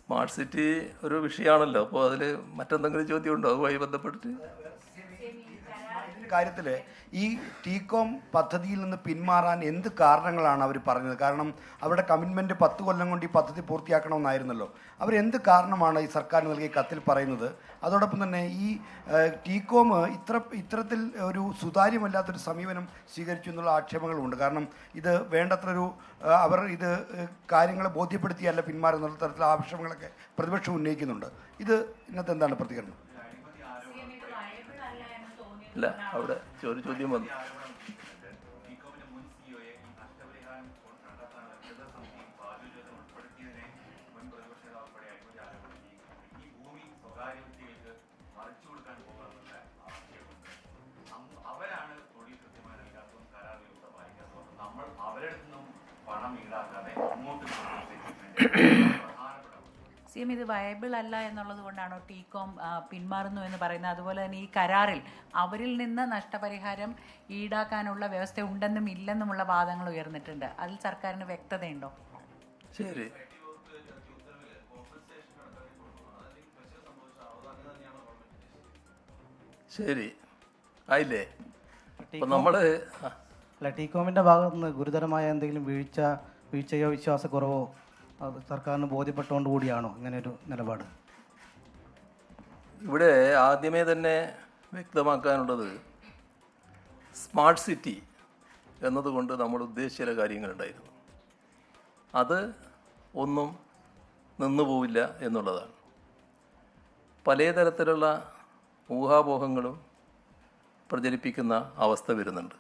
Smart city ഒരു വിഷയമാണല്ലോ. അപ്പോൾ അതിൽ മറ്റെന്തെങ്കിലും ചോദ്യമുണ്ടോ അതുമായി ബന്ധപ്പെട്ടിട്ട്? കാര്യത്തിൽ ഈ ടീകോം പദ്ധതിയിൽ നിന്ന് പിന്മാറാൻ എന്ത് കാരണങ്ങളാണ് അവർ പറഞ്ഞത്? കാരണം അവരുടെ കമ്മിറ്റ്മെൻറ്റ് 10 കൊല്ലം കൊണ്ട് ഈ പദ്ധതി പൂർത്തിയാക്കണമെന്നായിരുന്നല്ലോ. അവരെന്ത് കാരണമാണ് ഈ സർക്കാർ നൽകിയ കത്തിൽ പറയുന്നത്? അതോടൊപ്പം തന്നെ ഈ ടീകോം ഇത്തരത്തിൽ ഒരു സുതാര്യമല്ലാത്തൊരു സമീപനം സ്വീകരിച്ചു എന്നുള്ള ആക്ഷേപങ്ങളുണ്ട്. കാരണം ഇത് വേണ്ടത്ര അവർ ഇത് കാര്യങ്ങളെ ബോധ്യപ്പെടുത്തിയല്ല പിന്മാറുന്ന തരത്തിലുള്ള ആക്ഷേപങ്ങളൊക്കെ പ്രതിപക്ഷം ഉന്നയിക്കുന്നുണ്ട്. ഇന്നത്തെ എന്താണ് പ്രതികരണം? ഇല്ല, അവിടെ ഒരു ചോദ്യം വന്നു. സിഎം, ഇത് വയബിൾ അല്ല എന്നുള്ളത് കൊണ്ടാണോ ടീകോം പിന്മാറുന്നു എന്ന് പറയുന്നത്? അതുപോലെ തന്നെ ഈ കരാറിൽ അവരിൽ നിന്ന് നഷ്ടപരിഹാരം ഈടാക്കാനുള്ള വ്യവസ്ഥ ഉണ്ടെന്നും ഇല്ലെന്നുമുള്ള വാദങ്ങൾ ഉയർന്നിട്ടുണ്ട്. അതിൽ സർക്കാരിന് വ്യക്തതയുണ്ടോ? ശരി, ശരി, ആയില്ലേ? അപ്പം നമ്മൾ ടീകോമിൻ്റെ ഭാഗത്ത് നിന്ന് ഗുരുതരമായ എന്തെങ്കിലും വീഴ്ചയോ വിശ്വാസക്കുറവോ അത് സർക്കാരിന് ബോധ്യപ്പെട്ടുകൊണ്ട് കൂടിയാണോ ഇങ്ങനെയൊരു നിലപാട്? ഇവിടെ ആദ്യമേ തന്നെ വ്യക്തമാക്കാനുള്ളത്, സ്മാർട്ട് സിറ്റി എന്നതുകൊണ്ട് നമ്മൾ ഉദ്ദേശിച്ച ചില കാര്യങ്ങളുണ്ടായിരുന്നു. അത് ഒന്നും നിന്നുപോവില്ല എന്നുള്ളതാണ്. പല തരത്തിലുള്ള ഊഹാപോഹങ്ങളും പ്രചരിപ്പിക്കുന്ന അവസ്ഥ വരുന്നുണ്ട്.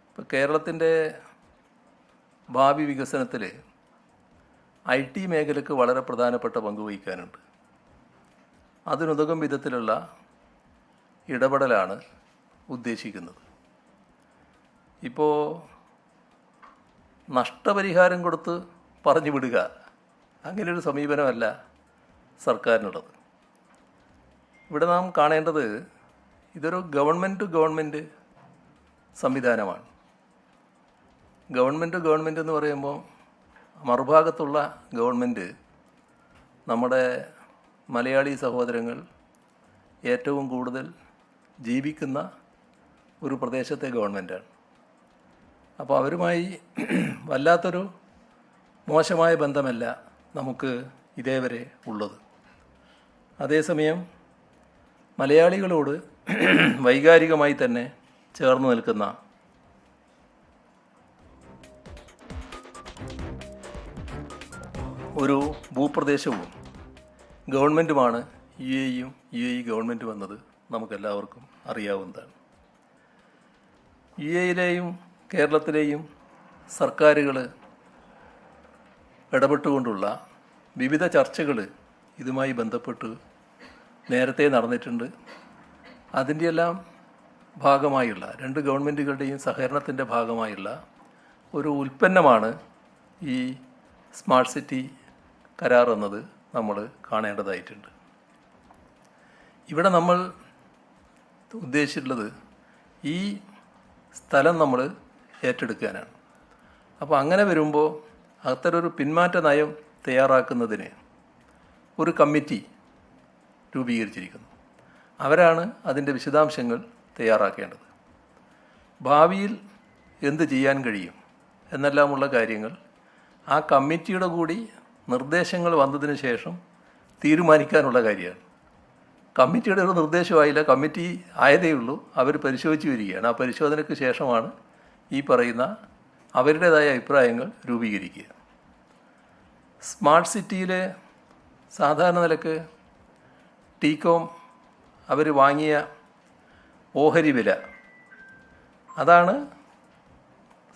ഇപ്പോൾ കേരളത്തിൻ്റെ ഭാവി വികസനത്തിൽ IT മേഖലയ്ക്ക് വളരെ പ്രധാനപ്പെട്ട പങ്ക് വഹിക്കാനുണ്ട്. അതിനുതകും വിധത്തിലുള്ള ഇടപെടലാണ് ഉദ്ദേശിക്കുന്നത്. ഇപ്പോൾ നഷ്ടപരിഹാരം കൊടുത്ത് പറഞ്ഞു വിടുക, അങ്ങനെയൊരു സമീപനമല്ല സർക്കാരിനുള്ളത്. ഇവിടെ നാം കാണേണ്ടത്, ഇതൊരു ഗവൺമെൻറ് ടു ഗവൺമെൻറ് സംവിധാനമാണ്. ഗവൺമെൻറ് ടു ഗവൺമെൻറ് എന്ന് പറയുമ്പോൾ മറുഭാഗത്തുള്ള ഗവൺമെൻറ് നമ്മുടെ മലയാളി സഹോദരങ്ങൾ ഏറ്റവും കൂടുതൽ ജീവിക്കുന്ന ഒരു പ്രദേശത്തെ ഗവൺമെൻറ്റാണ്. അപ്പോൾ അവരുമായി വല്ലാത്തൊരു മോശമായ ബന്ധമല്ല നമുക്ക് ഇതേവരെ ഉള്ളത്. അതേസമയം മലയാളികളോട് വൈകാരികമായി തന്നെ ചേർന്ന് നിൽക്കുന്ന ഒരു ഭൂപ്രദേശവും ഗവൺമെൻറ്റുമാണ് UAE-യും UAE ഗവൺമെൻറ് വന്നത് നമുക്കെല്ലാവർക്കും അറിയാവുന്നതാണ്. UAE-യിലെയും കേരളത്തിലെയും സർക്കാരുകൾ ഇടപെട്ടുകൊണ്ടുള്ള വിവിധ ചർച്ചകൾ ഇതുമായി ബന്ധപ്പെട്ട് നേരത്തെ നടന്നിട്ടുണ്ട്. അതിൻ്റെയെല്ലാം ഭാഗമായുള്ള, രണ്ട് ഗവൺമെൻറ്റുകളുടെയും സഹകരണത്തിൻ്റെ ഭാഗമായുള്ള ഒരു ഉൽപ്പന്നമാണ് ഈ സ്മാർട്ട് സിറ്റി കരാർ എന്നത് നമ്മൾ കാണേണ്ടതായിട്ടുണ്ട്. ഇവിടെ നമ്മൾ ഉദ്ദേശിച്ചിട്ടുള്ളത് ഈ സ്ഥലം നമ്മൾ ഏറ്റെടുക്കാനാണ്. അപ്പോൾ അങ്ങനെ വരുമ്പോൾ അത്തരൊരു പിന്മാറ്റ നയം തയ്യാറാക്കുന്നതിന് ഒരു കമ്മിറ്റി രൂപീകരിച്ചിരിക്കുന്നു. അവരാണ് അതിൻ്റെ വിശദാംശങ്ങൾ തയ്യാറാക്കേണ്ടത്. ഭാവിയിൽ എന്ത് ചെയ്യാൻ കഴിയും എന്നെല്ലാമുള്ള കാര്യങ്ങൾ ആ കമ്മിറ്റിയുടെ കൂടി നിർദ്ദേശങ്ങൾ വന്നതിന് ശേഷം തീരുമാനിക്കാനുള്ള കാര്യമാണ്. കമ്മിറ്റിയുടെ ഒരു നിർദ്ദേശമായില്ല, കമ്മിറ്റി ആയതേ ഉള്ളൂ, അവർ പരിശോധിച്ച് വരികയാണ്. ആ പരിശോധനയ്ക്ക് ശേഷമാണ് ഈ പറയുന്ന അവരുടേതായ അഭിപ്രായങ്ങൾ രൂപീകരിക്കുക. സ്മാർട്ട് സിറ്റിയിലെ സാധാരണ നിലക്ക് ടീകോം അവർ വാങ്ങിയ ഓഹരി വില, അതാണ്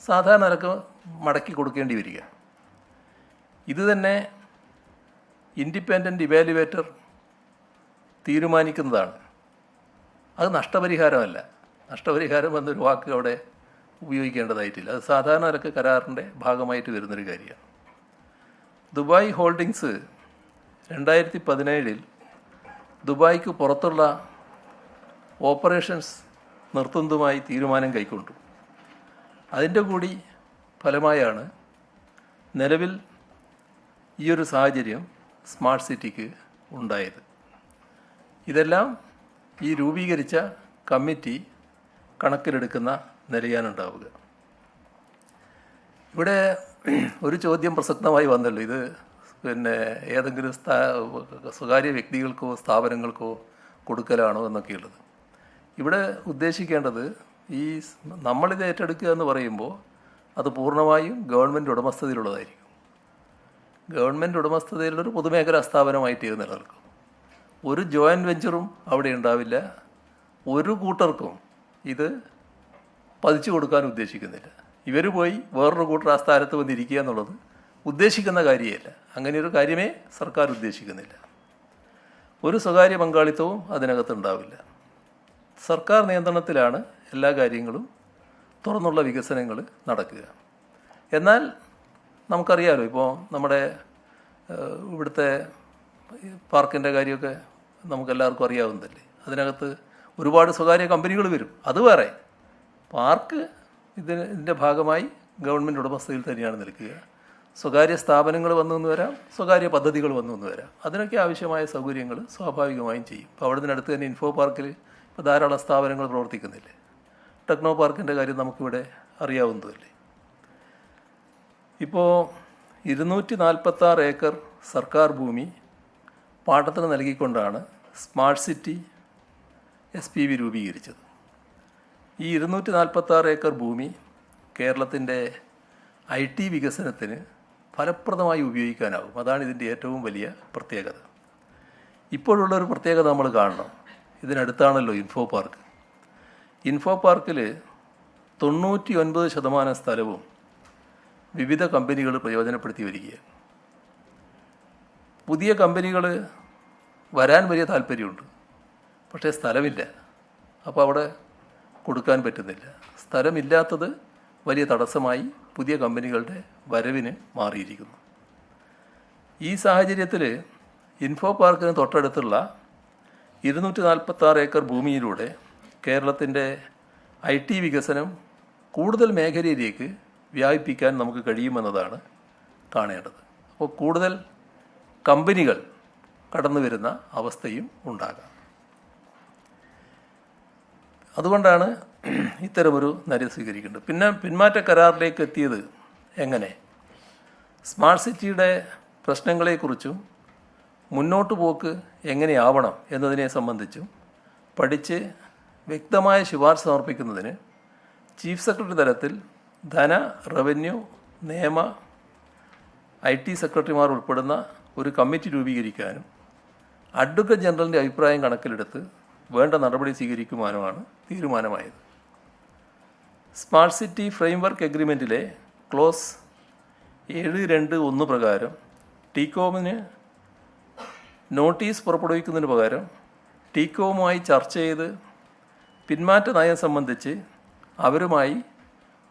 സാധാരണ നിലക്ക് മടക്കി കൊടുക്കേണ്ടി വരിക. ഇത് തന്നെ ഇൻഡിപെൻഡൻറ്റ് ഇവാലുവേറ്റർ തീരുമാനിക്കുന്നതാണ്. അത് നഷ്ടപരിഹാരമല്ല. നഷ്ടപരിഹാരം എന്നൊരു വാക്ക് അവിടെ ഉപയോഗിക്കേണ്ടതായിട്ടില്ല. അത് സാധാരണ നിലക്ക് കരാറിൻ്റെ ഭാഗമായിട്ട് വരുന്നൊരു കാര്യമാണ്. ദുബായ് ഹോൾഡിങ്സ് 2017 ദുബായ്ക്ക് പുറത്തുള്ള ഓപ്പറേഷൻസ് നിർത്തുന്നതുമായി തീരുമാനം കൈക്കൊണ്ടു. അതിൻ്റെ കൂടി ഫലമായാണ് നിലവിൽ ഈ ഒരു സാഹചര്യം സ്മാർട്ട് സിറ്റിക്ക് ഉണ്ടായത്. ഇതെല്ലാം ഈ രൂപീകരിച്ച കമ്മിറ്റി കണക്കിലെടുക്കുന്ന നിലയാണുണ്ടാവുക. ഇവിടെ ഒരു ചോദ്യം പ്രസക്തമായി വന്നല്ലോ, ഇത് പിന്നെ ഏതെങ്കിലും സ്വകാര്യ വ്യക്തികൾക്കോ സ്ഥാപനങ്ങൾക്കോ കൊടുക്കലാണോ എന്നൊക്കെയുള്ളത്. ഇവിടെ ഉദ്ദേശിക്കേണ്ടത് ഈ നമ്മളിത് ഏറ്റെടുക്കുക എന്ന് പറയുമ്പോൾ അത് പൂർണ്ണമായും ഗവൺമെൻറ് ഉടമസ്ഥതയിലുള്ളതായിരിക്കും. ഗവൺമെൻറ് ഉടമസ്ഥതയിലുള്ളൊരു പൊതുമേഖലാ സ്ഥാപനമായിട്ട് ഇത് നിലനിൽക്കും. ഒരു ജോയിൻറ്റ് വെഞ്ചറും അവിടെ ഉണ്ടാവില്ല. ഒരു കൂട്ടർക്കും ഇത് പതിച്ചു കൊടുക്കാൻ ഉദ്ദേശിക്കുന്നില്ല. ഇവർ പോയി വേറൊരു കൂട്ടർ ആ സ്ഥാനത്ത് വന്നിരിക്കുക എന്നുള്ളത് ഉദ്ദേശിക്കുന്ന കാര്യമല്ല. അങ്ങനെയൊരു കാര്യമേ സർക്കാർ ഉദ്ദേശിക്കുന്നില്ല. ഒരു സ്വകാര്യ പങ്കാളിത്തവും അതിനകത്തുണ്ടാവില്ല. സർക്കാർ നിയന്ത്രണത്തിലാണ് എല്ലാ കാര്യങ്ങളും, തുറന്നുള്ള വികസനങ്ങൾ നടക്കുക. എന്നാൽ നമുക്കറിയാമല്ലോ, ഇപ്പോൾ നമ്മുടെ ഇവിടുത്തെ പാർക്കിൻ്റെ കാര്യമൊക്കെ നമുക്കെല്ലാവർക്കും അറിയാവുന്നതല്ലേ. അതിനകത്ത് ഒരുപാട് സ്വകാര്യ കമ്പനികൾ വരും, അത് വേറെ. പാർക്ക് ഇതിൻ്റെ ഭാഗമായി ഗവൺമെൻറ് ഉടമസ്ഥയിൽ തന്നെയാണ് നിൽക്കുക. സ്വകാര്യ സ്ഥാപനങ്ങൾ വന്നു എന്ന് വരാം, സ്വകാര്യ പദ്ധതികൾ വന്നു എന്ന് വരാം. അതിനൊക്കെ ആവശ്യമായ സൗകര്യങ്ങൾ സ്വാഭാവികമായും ചെയ്യും. ഇപ്പോൾ അവിടെ നിന്നടുത്ത് തന്നെ ഇൻഫോ പാർക്കിൽ ഇപ്പോൾ ധാരാളം സ്ഥാപനങ്ങൾ പ്രവർത്തിക്കുന്നില്ലേ. ടെക്നോ പാർക്കിൻ്റെ കാര്യം നമുക്കിവിടെ അറിയാവുന്നതല്ലേ. ഇപ്പോൾ 246 ഏക്കർ സർക്കാർ ഭൂമി പാട്ടത്തിന് നൽകിക്കൊണ്ടാണ് സ്മാർട്ട് സിറ്റി SPV രൂപീകരിച്ചത്. ഈ 246 ഏക്കർ ഭൂമി കേരളത്തിൻ്റെ IT വികസനത്തിന് ഫലപ്രദമായി ഉപയോഗിക്കാനാവും. അതാണ് ഇതിൻ്റെ ഏറ്റവും വലിയ പ്രത്യേകത. ഇപ്പോഴുള്ളൊരു പ്രത്യേകത നമ്മൾ കാണണം. ഇതിനടുത്താണല്ലോ ഇൻഫോ പാർക്ക്. ഇൻഫോ പാർക്കിൽ 99% സ്ഥലവും വിവിധ കമ്പനികൾ പ്രയോജനപ്പെടുത്തി വരികയാണ്. പുതിയ കമ്പനികൾ വരാൻ വലിയ താല്പര്യമുണ്ട്, പക്ഷേ സ്ഥലമില്ല. അപ്പോൾ അവിടെ കൊടുക്കാൻ പറ്റുന്നില്ല. സ്ഥലമില്ലാത്തത് വലിയ തടസ്സമായി പുതിയ കമ്പനികളുടെ വരവിന് മാറിയിരിക്കുന്നു. ഈ സാഹചര്യത്തിൽ ഇൻഫോ പാർക്കിന് തൊട്ടടുത്തുള്ള 246 ഏക്കർ ഭൂമിയിലൂടെ കേരളത്തിൻ്റെ IT വികസനം കൂടുതൽ മേഖലയിലേക്ക് വ്യാപിപ്പിക്കാൻ നമുക്ക് കഴിയുമെന്നതാണ് കാണേണ്ടത്. അപ്പോൾ കൂടുതൽ കമ്പനികൾ കടന്നു വരുന്ന അവസ്ഥയും ഉണ്ടാകാം. അതുകൊണ്ടാണ് ഇത്തരമൊരു നയം സ്വീകരിക്കേണ്ടത്. പിന്നെ പിന്മാറ്റ കരാറിലേക്ക് എത്തിയത് എങ്ങനെ? സ്മാർട്ട് സിറ്റിയുടെ പ്രശ്നങ്ങളെക്കുറിച്ചും മുന്നോട്ട് പോക്ക് എങ്ങനെയാവണം എന്നതിനെ സംബന്ധിച്ചും പഠിച്ച് വ്യക്തമായ ശുപാർശ സമർപ്പിക്കുന്നതിന് ചീഫ് സെക്രട്ടറി തലത്തിൽ ധന, റവന്യൂ, നിയമ, IT സെക്രട്ടറിമാർ ഉൾപ്പെടുന്ന ഒരു കമ്മിറ്റി രൂപീകരിക്കാനും അഡ്വക്കേറ്റ് ജനറലിൻ്റെ അഭിപ്രായം കണക്കിലെടുത്ത് വേണ്ട നടപടി സ്വീകരിക്കുവാനുമാണ് തീരുമാനമായത്. സ്മാർട്ട് സിറ്റി ഫ്രെയിംവർക്ക് എഗ്രിമെൻറ്റിലെ ക്ലോസ് 7.2.1 പ്രകാരം ടീകോമിന് നോട്ടീസ് പുറപ്പെടുവിക്കുന്നതിന് പകരം ടീകോമുമായി ചർച്ച ചെയ്ത് പിന്മാറ്റ നയം സംബന്ധിച്ച് അവരുമായി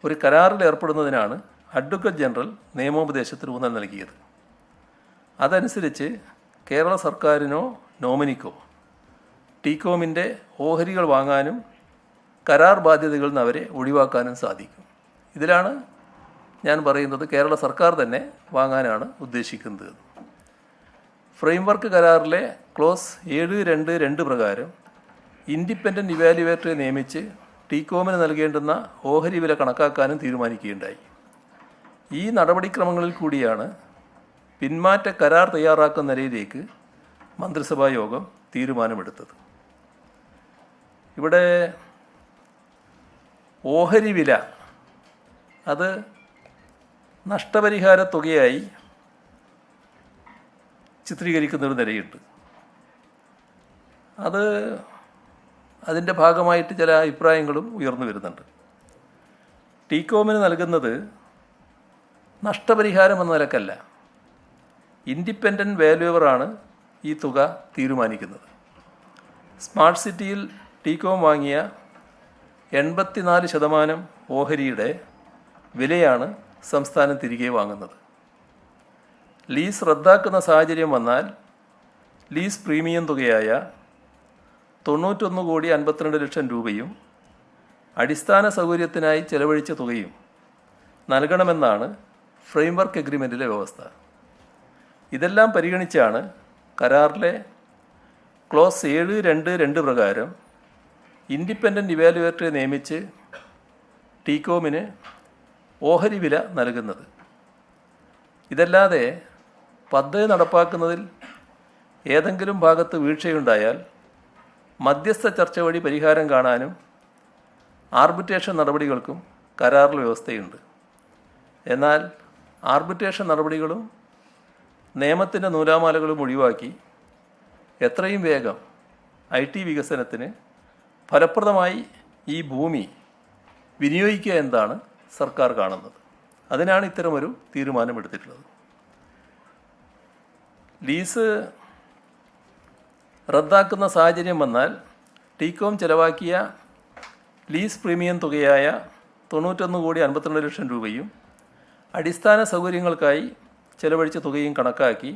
ഒരു കരാറിൽ ഏർപ്പെടുന്നതിനാണ് അഡ്വക്കേറ്റ് ജനറൽ നിയമോപദേശത്തിന് ഊന്നൽ നൽകിയത്. അതനുസരിച്ച് കേരള സർക്കാരിനോ നോമിനിക്കോ ടീകോമിൻ്റെ ഓഹരികൾ വാങ്ങാനും കരാർ ബാധ്യതകളിൽ നിന്ന് അവരെ ഒഴിവാക്കാനും സാധിക്കും. ഇതിലാണ് ഞാൻ പറയുന്നത് കേരള സർക്കാർ തന്നെ വാങ്ങാനാണ് ഉദ്ദേശിക്കുന്നത്. ഫ്രെയിംവർക്ക് കരാറിലെ ക്ലോസ് 7.2.2 പ്രകാരം ഇൻഡിപെൻഡൻറ്റ് ഇവാലുവേറ്ററെ നിയമിച്ച് ടീകോമിന് നൽകേണ്ടുന്ന ഓഹരി വില കണക്കാക്കാനും തീരുമാനിക്കുകയുണ്ടായി. ഈ നടപടിക്രമങ്ങളിൽ കൂടിയാണ് പിന്മാറ്റ കരാർ തയ്യാറാക്കുന്ന നിലയിലേക്ക് മന്ത്രിസഭാ യോഗം തീരുമാനമെടുത്തത്. ഇവിടെ ഓഹരി വില അത് നഷ്ടപരിഹാര തുകയായി ചിത്രീകരിക്കുന്നൊരു നിലയുണ്ട്. അതിൻ്റെ ഭാഗമായിട്ട് ചില അഭിപ്രായങ്ങളും ഉയർന്നു വരുന്നുണ്ട്. ടീകോമിന് നൽകുന്നത് നഷ്ടപരിഹാരം എന്ന നിലക്കല്ല, ഇൻഡിപെൻഡൻറ്റ് വാല്യുവറാണ് ഈ തുക തീരുമാനിക്കുന്നത്. സ്മാർട്ട് സിറ്റിയിൽ ടീകോം വാങ്ങിയ 84% ഓഹരിയുടെ വിലയാണ് സംസ്ഥാനം തിരികെ വാങ്ങുന്നത്. ലീസ് റദ്ദാക്കുന്ന സാഹചര്യം വന്നാൽ ലീസ് പ്രീമിയം തുകയായ 91,52,00,000 രൂപയും അടിസ്ഥാന സൗകര്യത്തിനായി ചെലവഴിച്ച തുകയും നൽകണമെന്നാണ് ഫ്രെയിംവർക്ക് എഗ്രിമെൻറ്റിലെ വ്യവസ്ഥ. ഇതെല്ലാം പരിഗണിച്ചാണ് കരാറിലെ ക്ലോസ് 7.2.2 പ്രകാരം ഇൻഡിപെൻഡൻറ്റ് ഇവാലുവേറ്ററെ നിയമിച്ച് ടീകോമിന് ഓഹരി വില നൽകുന്നത്. ഇതല്ലാതെ പദ്ധതി നടപ്പാക്കുന്നതിൽ ഏതെങ്കിലും ഭാഗത്ത് വീഴ്ചയുണ്ടായാൽ മധ്യസ്ഥ ചർച്ച വഴി പരിഹാരം കാണാനും ആർബിട്രേഷൻ നടപടികൾക്കും കരാറിൽ വ്യവസ്ഥയുണ്ട്. എന്നാൽ ആർബിട്രേഷൻ നടപടികളും നിയമത്തിൻ്റെ നൂലാമാലകളും ഒഴിവാക്കി എത്രയും വേഗം IT വികസനത്തിന് ഫലപ്രദമായി ഈ ഭൂമി വിനിയോഗിക്കുക എന്നതാണ് സർക്കാർ കാണുന്നത്. അതിനാണ് ഇത്തരമൊരു തീരുമാനമെടുത്തിട്ടുള്ളത്. ലീസ് റദ്ദാക്കുന്ന സാഹചര്യം വന്നാൽ ടീകോം ചെലവാക്കിയ ലീസ് പ്രീമിയം തുകയായ 91,52,00,000 രൂപയും അടിസ്ഥാന സൗകര്യങ്ങൾക്കായി ചെലവഴിച്ച തുകയും കണക്കാക്കി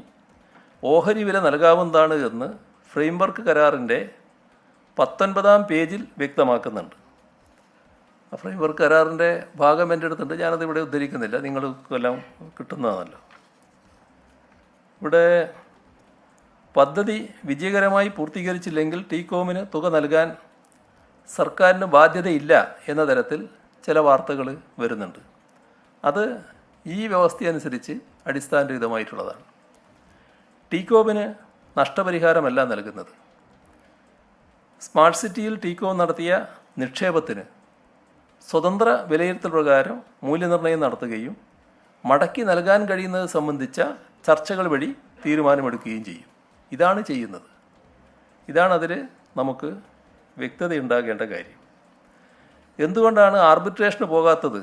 ഓഹരി വില നൽകാവുന്നതാണ് എന്ന് ഫ്രെയിംവർക്ക് കരാറിൻ്റെ 19-ാം പേജിൽ വ്യക്തമാക്കുന്നുണ്ട്. ആ ഫ്രെയിംവർക്ക് കരാറിൻ്റെ ഭാഗം എൻ്റെ അടുത്തുണ്ട്, ഞാനത് ഇവിടെ ഉദ്ധരിക്കുന്നില്ല, നിങ്ങൾക്കെല്ലാം കിട്ടുന്നതാണല്ലോ. ഇവിടെ പദ്ധതി വിജയകരമായി പൂർത്തീകരിച്ചില്ലെങ്കിൽ ടീകോമിന് തുക നൽകാൻ സർക്കാരിന് ബാധ്യതയില്ല എന്ന തരത്തിൽ ചില വാർത്തകൾ വരുന്നുണ്ട്. അത് ഈ വ്യവസ്ഥയനുസരിച്ച് അടിസ്ഥാനരഹിതമായിട്ടുള്ളതാണ്. ടീകോമിന് നഷ്ടപരിഹാരമല്ല നൽകുന്നത്. സ്മാർട്ട് സിറ്റിയിൽ ടീകോം നടത്തിയ നിക്ഷേപത്തിന് സ്വതന്ത്ര വിലയിരുത്തൽ പ്രകാരം മൂല്യനിർണ്ണയം നടത്തുകയും മടക്കി നൽകാൻ കഴിയുന്നത് സംബന്ധിച്ച ചർച്ചകൾ വഴി തീരുമാനമെടുക്കുകയും ചെയ്യും. ഇതാണ് ചെയ്യുന്നത്. ഇതാണതിൽ നമുക്ക് വ്യക്തതയുണ്ടാകേണ്ട കാര്യം. എന്തുകൊണ്ടാണ് ആർബിട്രേഷന് പോകാത്തത്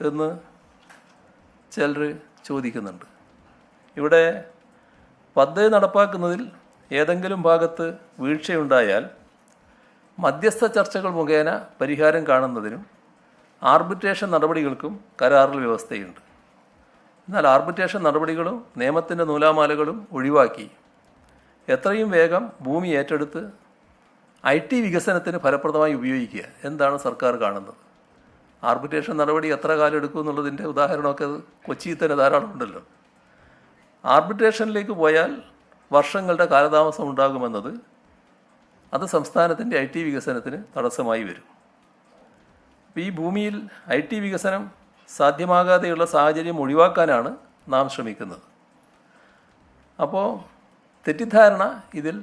എന്ന് ചിലർ ചോദിക്കുന്നുണ്ട്. ഇവിടെ പദ്ധതി നടപ്പാക്കുന്നതിൽ ഏതെങ്കിലും ഭാഗത്ത് വീഴ്ചയുണ്ടായാൽ മധ്യസ്ഥ ചർച്ചകൾ മുഖേന പരിഹാരം കാണുന്നതിനും ആർബിട്രേഷൻ നടപടികൾക്കും കരാറിൽ വ്യവസ്ഥയുണ്ട്. എന്നാൽ ആർബിട്രേഷൻ നടപടികളും നിയമത്തിൻ്റെ നൂലാമാലകളും ഒഴിവാക്കി എത്രയും വേഗം ഭൂമി ഏറ്റെടുത്ത് IT വികസനത്തിന് ഫലപ്രദമായി ഉപയോഗിക്കുക എന്താണ് സർക്കാർ കാണുന്നത്. ആർബിട്രേഷൻ നടപടി എത്ര കാലം എടുക്കും എന്നുള്ളതിൻ്റെ ഉദാഹരണമൊക്കെ കൊച്ചിയിൽ തന്നെ ധാരാളം ഉണ്ടല്ലോ. ആർബിട്രേഷനിലേക്ക് പോയാൽ വർഷങ്ങളുടെ കാലതാമസം ഉണ്ടാകുമെന്നത് അത് സംസ്ഥാനത്തിൻ്റെ IT വികസനത്തിന് തടസ്സമായി വരും. ഈ ഭൂമിയിൽ IT വികസനം സാധ്യമാകാതെയുള്ള സാഹചര്യം ഒഴിവാക്കാനാണ് നാം ശ്രമിക്കുന്നത്. അപ്പോൾ തെറ്റിദ്ധാരണ ഇതിൽ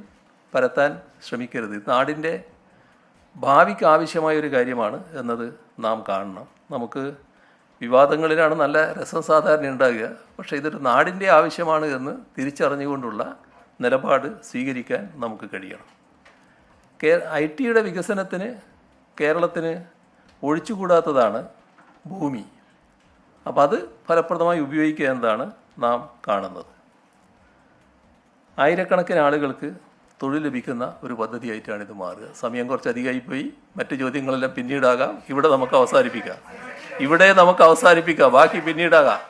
പരത്താൻ ശ്രമിക്കരുത്. നാടിൻ്റെ ഭാവിക്ക് ആവശ്യമായ ഒരു കാര്യമാണ് എന്നത് നാം കാണണം. നമുക്ക് വിവാദങ്ങളിലാണ് നല്ല രസം സാധാരണ ഉണ്ടാകുക, പക്ഷേ ഇതൊരു നാടിൻ്റെ ആവശ്യമാണ് എന്ന് തിരിച്ചറിഞ്ഞുകൊണ്ടുള്ള നിലപാട് സ്വീകരിക്കാൻ നമുക്ക് കഴിയണം. IT വികസനത്തിന് കേരളത്തിന് ഒഴിച്ചുകൂടാത്തതാണ് ഭൂമി. അപ്പോൾ അത് ഫലപ്രദമായി ഉപയോഗിക്കുക എന്നതാണ് നാം കാണുന്നത്. ആയിരക്കണക്കിന് ആളുകൾക്ക് തൊഴിൽ ലഭിക്കുന്ന ഒരു പദ്ധതിയായിട്ടാണ് ഇത് മാറുക. സമയം കുറച്ച് അധികമായിപ്പോയി, മറ്റ് ചോദ്യങ്ങളെല്ലാം പിന്നീടാകാം. ഇവിടെ നമുക്ക് അവസാനിപ്പിക്കാം. ബാക്കി പിന്നീടാകാം.